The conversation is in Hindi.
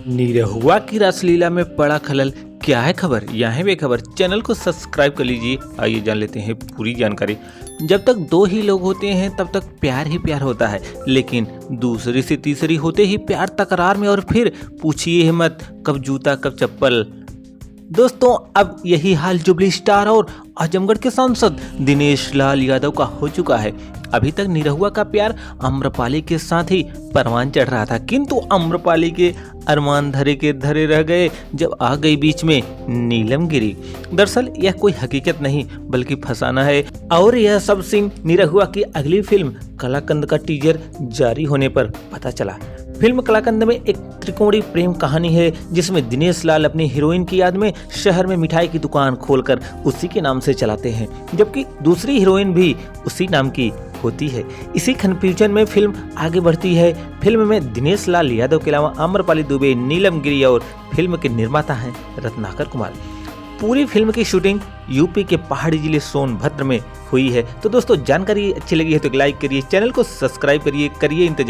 निरहुआ की रासलीला में पड़ा खलल, क्या है खबर, यहाँ है बेखबर। चैनल को सब्सक्राइब कर लीजिए। आइए जान लेते हैं पूरी जानकारी। जब तक दो ही लोग होते हैं तब तक प्यार ही प्यार होता है, लेकिन दूसरी से तीसरी होते ही प्यार तकरार में, और फिर पूछिए मत कब जूता कब चप्पल। दोस्तों, अब यही हाल जुबली स्टार और आजमगढ़ के सांसद दिनेश लाल यादव का हो चुका है। अभी तक निरहुआ का प्यार आम्रपाली के साथ ही परवान चढ़ रहा था, किंतु आम्रपाली के अरमान धरे के धरे रह गए जब आ गई बीच में नीलम गिरी। दरअसल यह कोई हकीकत नहीं बल्कि फसाना है, और यह सब सीन निरहुआ की अगली फिल्म कलाकंद का टीजर जारी होने पर पता चला। फिल्म कलाकंद में एक त्रिकोणीय प्रेम कहानी है, जिसमें दिनेश लाल अपनी हीरोइन की याद में शहर में मिठाई की दुकान खोलकर उसी के नाम से चलाते हैं, जबकि दूसरी हीरोइन भी उसी नाम की होती है। इसी कंफ्यूजन में फिल्म आगे बढ़ती है। फिल्म में दिनेश लाल यादव के अलावा आम्रपाली दुबे, नीलम गिरी और फिल्म के निर्माता हैं रत्नाकर कुमार। पूरी फिल्म की शूटिंग यूपी के पहाड़ी जिले सोनभद्र में हुई है। तो दोस्तों, जानकारी अच्छी लगी है तो लाइक करिए, चैनल को सब्सक्राइब करिए इंतजार।